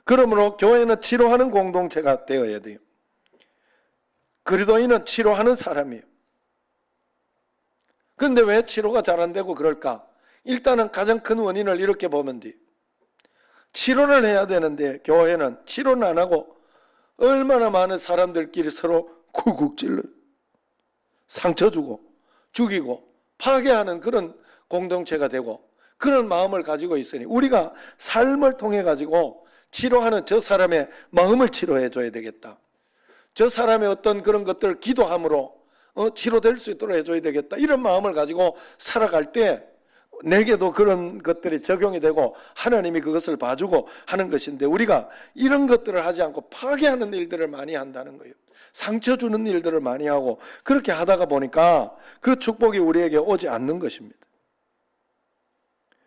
그러므로 교회는 치료하는 공동체가 되어야 돼요. 그리스도인은 치료하는 사람이에요. 그런데 왜 치료가 잘 안 되고 그럴까? 일단은 가장 큰 원인을 이렇게 보면 돼. 치료를 해야 되는데 교회는 치료는 안 하고 얼마나 많은 사람들끼리 서로 쿡쿡 찔러요. 상처 주고 죽이고 파괴하는 그런 공동체가 되고 그런 마음을 가지고 있으니 우리가 삶을 통해 가지고 치료하는 저 사람의 마음을 치료해 줘야 되겠다. 저 사람의 어떤 그런 것들을 기도함으로 치료될 수 있도록 해줘야 되겠다. 이런 마음을 가지고 살아갈 때 내게도 그런 것들이 적용이 되고 하나님이 그것을 봐주고 하는 것인데 우리가 이런 것들을 하지 않고 파괴하는 일들을 많이 한다는 거예요. 상처 주는 일들을 많이 하고 그렇게 하다가 보니까 그 축복이 우리에게 오지 않는 것입니다.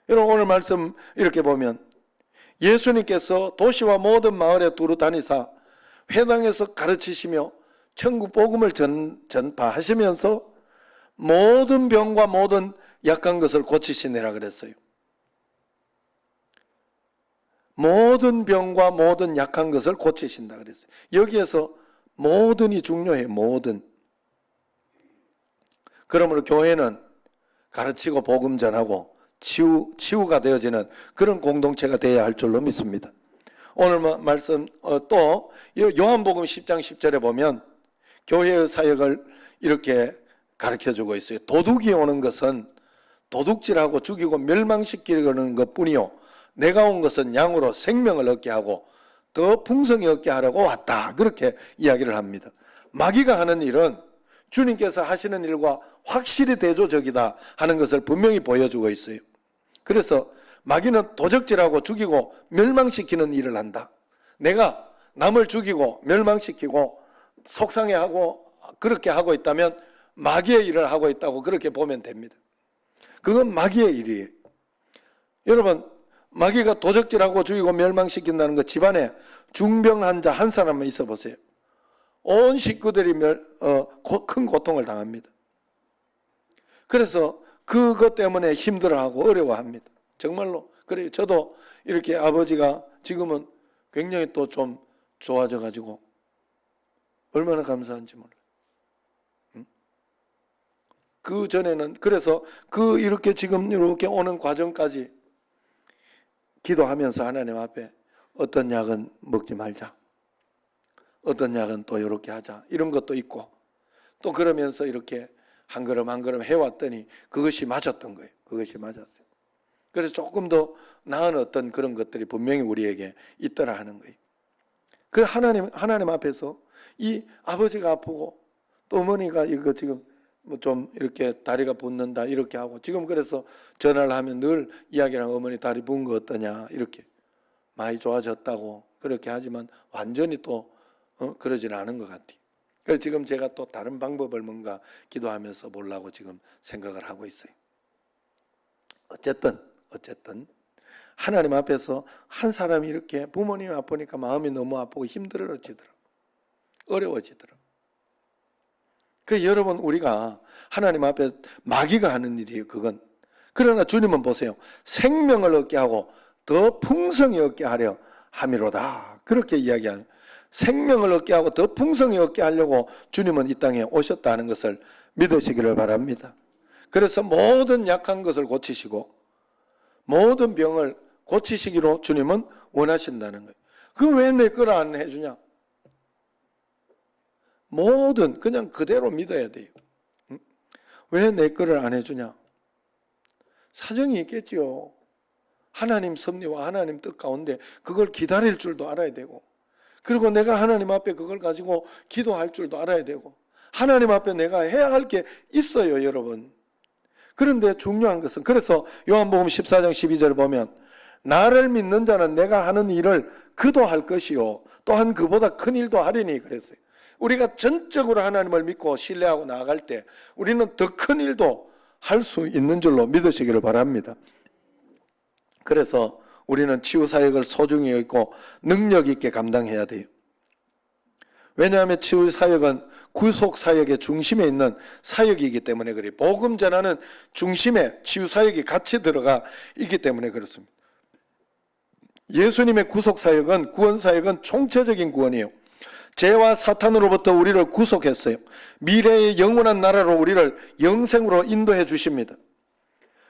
여러분 오늘 말씀 이렇게 보면 예수님께서 도시와 모든 마을에 두루 다니사 회당에서 가르치시며 천국 복음을 전파하시면서 모든 병과 모든 약한 것을 고치시니라 그랬어요. 모든 병과 모든 약한 것을 고치신다 그랬어요. 여기에서 모든이 중요해요. 모든. 그러므로 교회는 가르치고 복음 전하고 치유가 되어지는 그런 공동체가 되어야 할 줄로 믿습니다. 오늘 말씀 또 요한복음 10장 10절에 보면 교회의 사역을 이렇게 가르쳐주고 있어요. 도둑이 오는 것은 도둑질하고 죽이고 멸망시키려는 것뿐이요 내가 온 것은 양으로 생명을 얻게 하고 더 풍성히 얻게 하려고 왔다. 그렇게 이야기를 합니다. 마귀가 하는 일은 주님께서 하시는 일과 확실히 대조적이다 하는 것을 분명히 보여주고 있어요. 그래서 마귀는 도적질하고 죽이고 멸망시키는 일을 한다. 내가 남을 죽이고 멸망시키고 속상해하고 그렇게 하고 있다면 마귀의 일을 하고 있다고 그렇게 보면 됩니다. 그건 마귀의 일이에요. 여러분, 마귀가 도적질하고 죽이고 멸망시킨다는 것, 집안에 중병 환자 한 사람만 있어 보세요. 온 식구들이 큰 고통을 당합니다. 그래서 그것 때문에 힘들어하고 어려워합니다. 정말로 그래요. 저도 이렇게 아버지가 지금은 굉장히 또 좀 좋아져 가지고 얼마나 감사한지 몰라요. 그 전에는 그래서 이렇게 지금 이렇게 오는 과정까지 기도하면서 하나님 앞에 어떤 약은 먹지 말자, 어떤 약은 또 이렇게 하자, 이런 것도 있고, 또 그러면서 이렇게 한 걸음 한 걸음 해왔더니 그것이 맞았던 거예요. 그것이 맞았어요. 그래서 조금 더 나은 어떤 그런 것들이 분명히 우리에게 있더라 하는 거예요. 그 하나님 앞에서 이 아버지가 아프고 또 어머니가 이거 지금 뭐 좀 이렇게 다리가 붓는다 이렇게 하고, 지금 그래서 전화를 하면 늘 이야기를 하고, 어머니 다리 부은 거 어떠냐, 이렇게 많이 좋아졌다고 그렇게 하지만 완전히 또 그러지는 않은 것 같아요. 그래서 지금 제가 또 다른 방법을 뭔가 기도하면서 보려고 지금 생각을 하고 있어요. 어쨌든 하나님 앞에서 한 사람이 이렇게 부모님이 아프니까 마음이 너무 아프고 힘들어지더라고요. 어려워지더라고요. 그 여러분, 우리가 하나님 앞에 마귀가 하는 일이에요. 그건. 그러나 주님은 보세요. 생명을 얻게 하고 더 풍성히 얻게 하려 함이로다. 그렇게 이야기하는, 생명을 얻게 하고 더 풍성히 얻게 하려고 주님은 이 땅에 오셨다는 것을 믿으시기를 바랍니다. 그래서 모든 약한 것을 고치시고 모든 병을 고치시기로 주님은 원하신다는 거예요. 그 왜 내 걸 안 해주냐? 모든 그냥 그대로 믿어야 돼요. 왜 내 거를 안 해주냐? 사정이 있겠지요. 하나님 섭리와 하나님 뜻 가운데 그걸 기다릴 줄도 알아야 되고, 그리고 내가 하나님 앞에 그걸 가지고 기도할 줄도 알아야 되고, 하나님 앞에 내가 해야 할 게 있어요, 여러분. 그런데 중요한 것은, 그래서 요한복음 14장 12절을 보면 나를 믿는 자는 내가 하는 일을 그도 할 것이요 또한 그보다 큰 일도 하리니 그랬어요. 우리가 전적으로 하나님을 믿고 신뢰하고 나아갈 때 우리는 더 큰 일도 할 수 있는 줄로 믿으시기를 바랍니다. 그래서 우리는 치유사역을 소중히 여기고 능력 있게 감당해야 돼요. 왜냐하면 치유사역은 구속사역의 중심에 있는 사역이기 때문에 그래요. 복음 전하는 중심에 치유사역이 같이 들어가 있기 때문에 그렇습니다. 예수님의 구속사역은, 구원사역은 총체적인 구원이에요. 죄와 사탄으로부터 우리를 구속했어요. 미래의 영원한 나라로 우리를 영생으로 인도해 주십니다.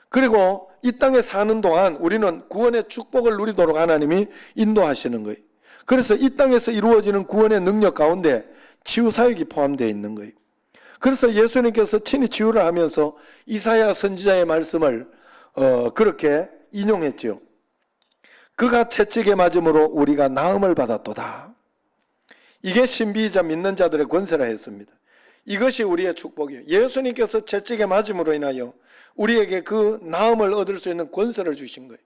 그리고 이 땅에 사는 동안 우리는 구원의 축복을 누리도록 하나님이 인도하시는 거예요. 그래서 이 땅에서 이루어지는 구원의 능력 가운데 치유사역이 포함되어 있는 거예요. 그래서 예수님께서 친히 치유를 하면서 이사야 선지자의 말씀을 그렇게 인용했죠. 그가 채찍에 맞음으로 우리가 나음을 받았도다. 이게 신비이자 믿는 자들의 권세라 했습니다. 이것이 우리의 축복이에요. 예수님께서 채찍에 맞음으로 인하여 우리에게 그 나음을 얻을 수 있는 권세를 주신 거예요.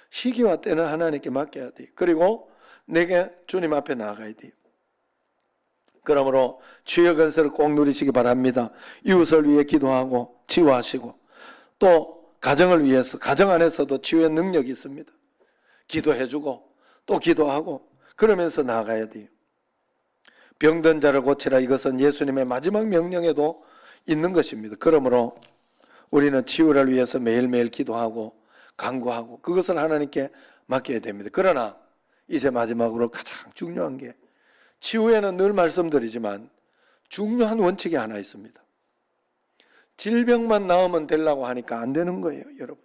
시기와 때는 하나님께 맡겨야 돼요. 그리고 내게 주님 앞에 나아가야 돼요. 그러므로 치유의 권세를 꼭 누리시기 바랍니다. 이웃을 위해 기도하고 치유하시고, 또 가정을 위해서, 가정 안에서도 치유의 능력이 있습니다. 기도해주고 또 기도하고 그러면서 나아가야 돼요. 병든 자를 고치라, 이것은 예수님의 마지막 명령에도 있는 것입니다. 그러므로 우리는 치유를 위해서 매일매일 기도하고 간구하고 그것을 하나님께 맡겨야 됩니다. 그러나 이제 마지막으로 가장 중요한 게, 치유에는 늘 말씀드리지만 중요한 원칙이 하나 있습니다. 질병만 나으면 되려고 하니까 안 되는 거예요, 여러분.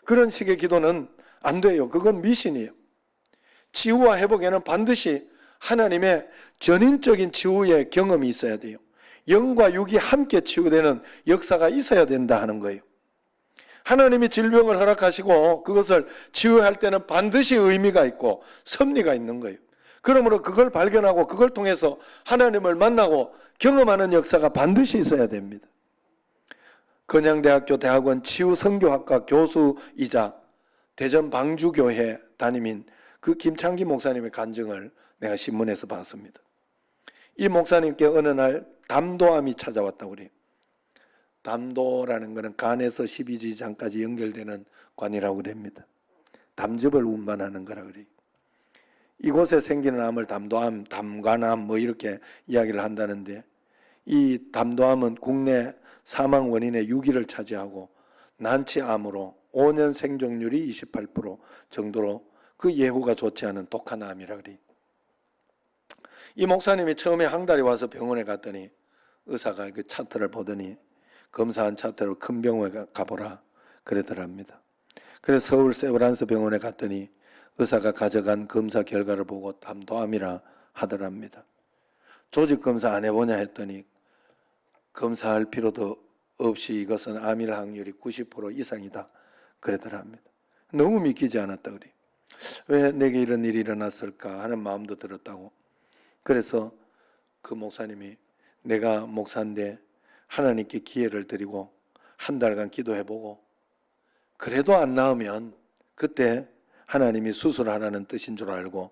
그런 식의 기도는 안 돼요. 그건 미신이에요. 치유와 회복에는 반드시 하나님의 전인적인 치유의 경험이 있어야 돼요. 영과 육이 함께 치유되는 역사가 있어야 된다 하는 거예요. 하나님이 질병을 허락하시고 그것을 치유할 때는 반드시 의미가 있고 섭리가 있는 거예요. 그러므로 그걸 발견하고 그걸 통해서 하나님을 만나고 경험하는 역사가 반드시 있어야 됩니다. 건양대학교 대학원 치유선교학과 교수이자 대전 방주교회 담임인 그 김창기 목사님의 간증을 내가 신문에서 봤습니다. 이 목사님께 어느 날 담도암이 찾아왔다고 그래요. 담도라는 것은 간에서 12지장까지 연결되는 관이라고 그럽니다. 담즙을 운반하는 거라 그래요. 이곳에 생기는 암을 담도암, 담관암 뭐 이렇게 이야기를 한다는데, 이 담도암은 국내 사망 원인의 6위를 차지하고 난치암으로 5년 생존율이 28% 정도로 그 예후가 좋지 않은 독한 암이라 그래요. 이 목사님이 처음에 한 달에 와서 병원에 갔더니 의사가 그 차트를 보더니 검사한 차트로 큰 병원에 가보라 그러더랍니다. 그래서 서울 세브란스 병원에 갔더니 의사가 가져간 검사 결과를 보고 담도암이라 하더랍니다. 조직 검사 안 해보냐 했더니 검사할 필요도 없이 이것은 암일 확률이 90% 이상이다 그러더랍니다. 너무 믿기지 않았다 그래요. 왜 내게 이런 일이 일어났을까 하는 마음도 들었다고. 그래서 그 목사님이 내가 목사인데 하나님께 기회를 드리고 한 달간 기도해보고 그래도 안 나으면 그때 하나님이 수술하라는 뜻인 줄 알고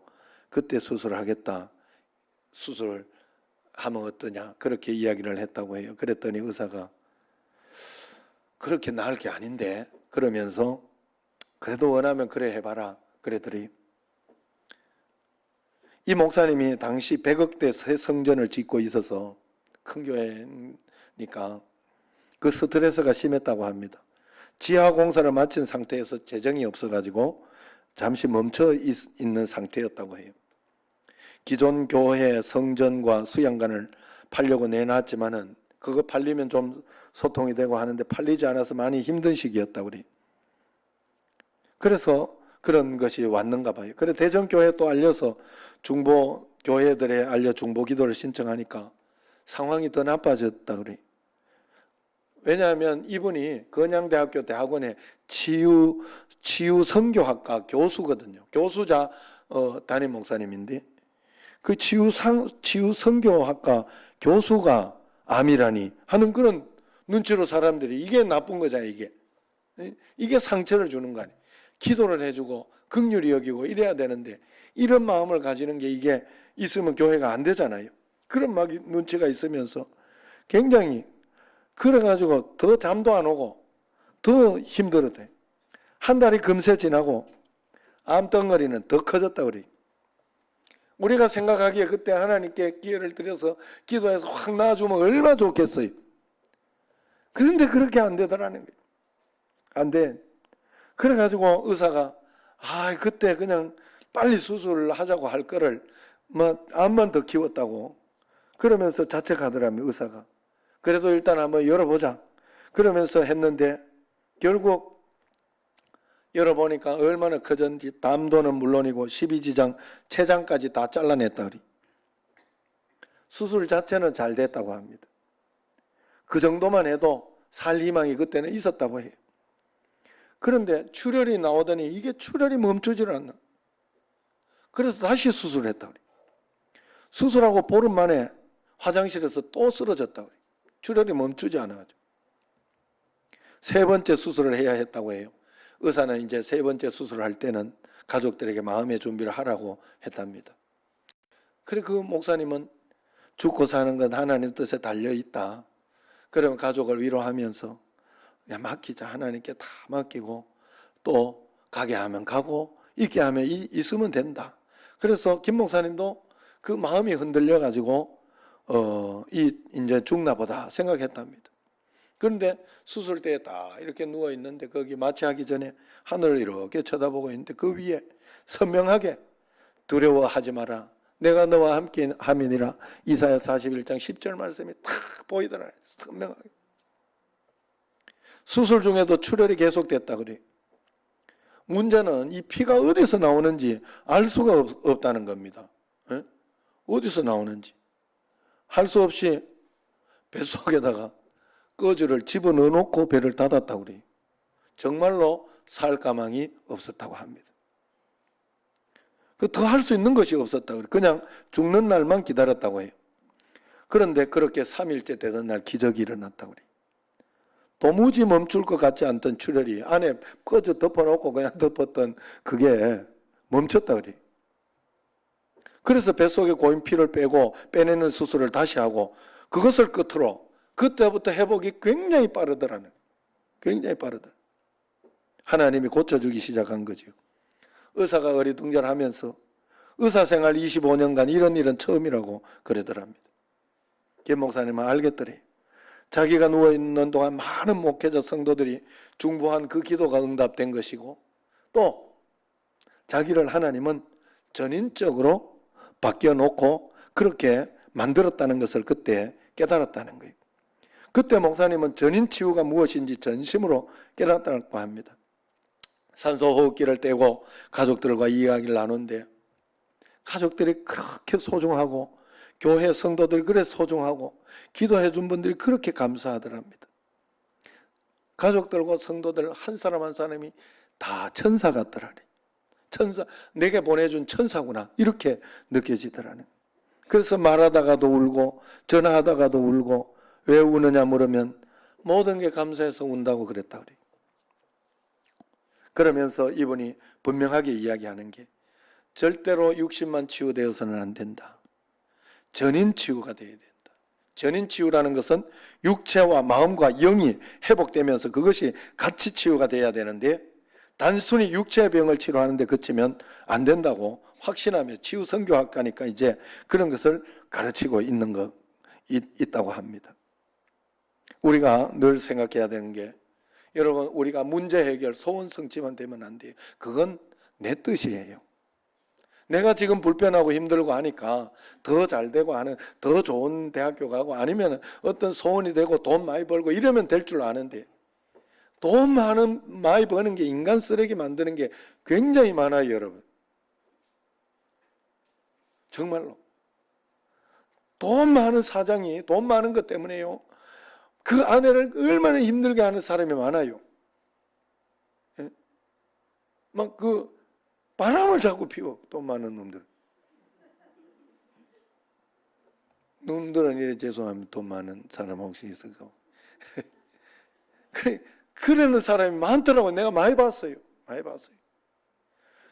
그때 수술하겠다. 수술을 하면 어떠냐 그렇게 이야기를 했다고 해요. 그랬더니 의사가 그렇게 나을 게 아닌데 그러면서 그래도 원하면 그래 해봐라 그랬더니 이 목사님이 당시 100억대 새 성전을 짓고 있어서 큰 교회니까 그 스트레스가 심했다고 합니다. 지하 공사를 마친 상태에서 재정이 없어가지고 잠시 멈춰 있는 상태였다고 해요. 기존 교회 성전과 수양관을 팔려고 내놨지만은 그거 팔리면 좀 소통이 되고 하는데 팔리지 않아서 많이 힘든 시기였다고 그래요. 그래서 그런 것이 왔는가 봐요. 그래 대전교회에 또 알려서 중보 교회들에 알려 중보 기도를 신청하니까 상황이 더 나빠졌다 그래요. 왜냐하면 이분이 건양대학교 대학원의 치유 선교학과 교수거든요. 교수자 담임 목사님인데 그 치유 선교학과 교수가 암이라니 하는 그런 눈치로 사람들이 이게 나쁜 거잖아요. 이게 상처를 주는 거 아니에요. 기도를 해주고 긍휼히 여기고 이래야 되는데 이런 마음을 가지는 게 이게 있으면 교회가 안 되잖아요. 그런 막 눈치가 있으면서 굉장히 그래가지고 더 잠도 안 오고 더 힘들었대. 한 달이 금세 지나고 암덩어리는 더 커졌다 그래. 우리가 생각하기에 그때 하나님께 기회를 드려서 기도해서 확 나아주면 얼마나 좋겠어요. 그런데 그렇게 안 되더라는 거예요. 안 돼. 그래가지고 의사가 그때 그냥 빨리 수술을 하자고 할 거를 암만 더 키웠다고 그러면서 자책하더라며 의사가. 그래도 일단 한번 열어보자 그러면서 했는데 결국 열어보니까 얼마나 커졌는지 담도는 물론이고 12지장 췌장까지 다 잘라냈다 그래. 수술 자체는 잘 됐다고 합니다. 그 정도만 해도 살 희망이 그때는 있었다고 해요. 그런데 출혈이 나오더니 이게 출혈이 멈추질 않나. 그래서 다시 수술을 했다 그래. 수술하고 보름 만에 화장실에서 또 쓰러졌다 그래. 출혈이 멈추지 않아가지고. 세 번째 수술을 해야 했다고 해요. 의사는 이제 세 번째 수술을 할 때는 가족들에게 마음의 준비를 하라고 했답니다. 그래 그 목사님은 죽고 사는 건 하나님 뜻에 달려있다. 그러면 가족을 위로하면서 그냥 맡기자. 하나님께 다 맡기고 또 가게 하면 가고 있게 하면 있으면 된다. 그래서 김 목사님도 그 마음이 흔들려가지고 이제 죽나 보다 생각했답니다. 그런데 수술대에 다 이렇게 누워있는데 거기 마취하기 전에 하늘을 이렇게 쳐다보고 있는데 그 위에 선명하게 두려워하지 마라. 내가 너와 함께 함이니라. 이사야 41장 10절 말씀이 탁 보이더라. 선명하게. 수술 중에도 출혈이 계속됐다 그래. 문제는 이 피가 어디서 나오는지 알 수가 없다는 겁니다. 에? 어디서 나오는지 할 수 없이 뱃속에다가 거즈를 집어넣어 놓고 배를 닫았다고 그래요. 정말로 살 가망이 없었다고 합니다. 더 할 수 있는 것이 없었다고. 그냥 죽는 날만 기다렸다고 해요. 그런데 그렇게 3일째 되던 날 기적이 일어났다고 그래요. 도무지 멈출 것 같지 않던 출혈이 안에 꺼져 덮어놓고 그냥 덮었던 그게 멈췄다 그래요. 그래서 뱃속에 고인 피를 빼고 빼내는 수술을 다시 하고 그것을 끝으로 그때부터 회복이 굉장히 빠르더라는 거예요. 굉장히 빠르더라. 하나님이 고쳐주기 시작한 거죠. 의사가 어리둥절하면서 의사생활 25년간 이런 일은 처음이라고 그러더랍니다. 김 목사님은 알겠더래요. 자기가 누워있는 동안 많은 목회자 성도들이 중보한 그 기도가 응답된 것이고 또 자기를 하나님은 전인적으로 바뀌어놓고 그렇게 만들었다는 것을 그때 깨달았다는 거예요. 그때 목사님은 전인치유가 무엇인지 전심으로 깨달았다고 합니다. 산소호흡기를 떼고 가족들과 이야기를 나누는데 가족들이 그렇게 소중하고 교회 성도들이 그래 소중하고 기도해 준 분들이 그렇게 감사하더랍니다. 가족들과 성도들 한 사람 한 사람이 다 천사 같더라니. 천사, 내게 보내준 천사구나 이렇게 느껴지더라니. 그래서 말하다가도 울고 전화하다가도 울고 왜 우느냐 물으면 모든 게 감사해서 운다고 그랬다 그래요. 그러면서 이분이 분명하게 이야기하는 게 절대로 육신만 치유되어서는 안 된다. 전인 치유가 되어야 된다. 전인 치유라는 것은 육체와 마음과 영이 회복되면서 그것이 같이 치유가 돼야 되는데 단순히 육체의 병을 치료하는데 그치면 안 된다고 확신하며 치유 선교학과니까 이제 그런 것을 가르치고 있다고 합니다. 우리가 늘 생각해야 되는 게 여러분 우리가 문제 해결 소원 성취만 되면 안 돼요. 그건 내 뜻이에요. 내가 지금 불편하고 힘들고 하니까 더 잘 되고 하는 더 좋은 대학교 가고 아니면 어떤 소원이 되고 돈 많이 벌고 이러면 될 줄 아는데 돈 많이 버는 게 인간 쓰레기 만드는 게 굉장히 많아요, 여러분. 정말로. 돈 많은 사장이 돈 많은 것 때문에요. 그 아내를 얼마나 힘들게 하는 사람이 많아요. 예? 막 바람을 자꾸 피워, 돈 많은 놈들. 놈들은 이래 죄송합니다. 돈 많은 사람 혹시 있어서. 그러는 사람이 많더라고요. 내가 많이 봤어요. 많이 봤어요.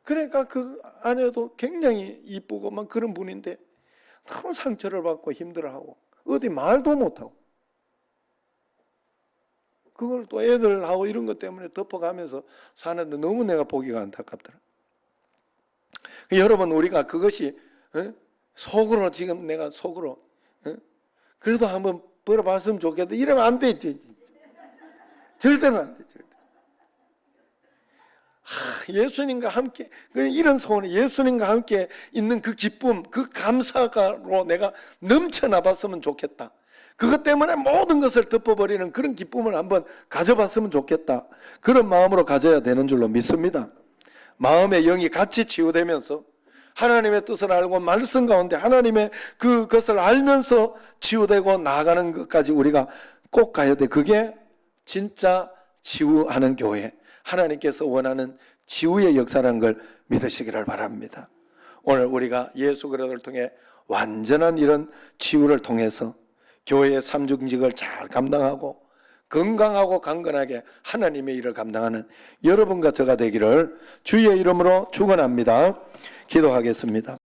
그러니까 그 아내도 굉장히 이쁘고 막 그런 분인데 너무 상처를 받고 힘들어하고 어디 말도 못하고 그걸 또 애들하고 이런 것 때문에 덮어가면서 사는데 너무 내가 보기가 안타깝더라. 여러분 우리가 그것이 속으로 지금 내가 속으로 그래도 한번 벌어봤으면 좋겠다 이러면 안 되지. 절대로 안 돼. 절대. 예수님과 함께 이런 소원이 예수님과 함께 있는 그 기쁨 그 감사로 내가 넘쳐나 봤으면 좋겠다. 그것 때문에 모든 것을 덮어버리는 그런 기쁨을 한번 가져봤으면 좋겠다. 그런 마음으로 가져야 되는 줄로 믿습니다. 마음의 영이 같이 치유되면서 하나님의 뜻을 알고 말씀 가운데 하나님의 그것을 알면서 치유되고 나아가는 것까지 우리가 꼭 가야 돼. 그게 진짜 치유하는 교회, 하나님께서 원하는 치유의 역사라는 걸 믿으시기를 바랍니다. 오늘 우리가 예수 그리스도를 통해 완전한 이런 치유를 통해서 교회의 삼중직을 잘 감당하고 건강하고 강건하게 하나님의 일을 감당하는 여러분과 저가 되기를 주의 이름으로 축원합니다. 기도하겠습니다.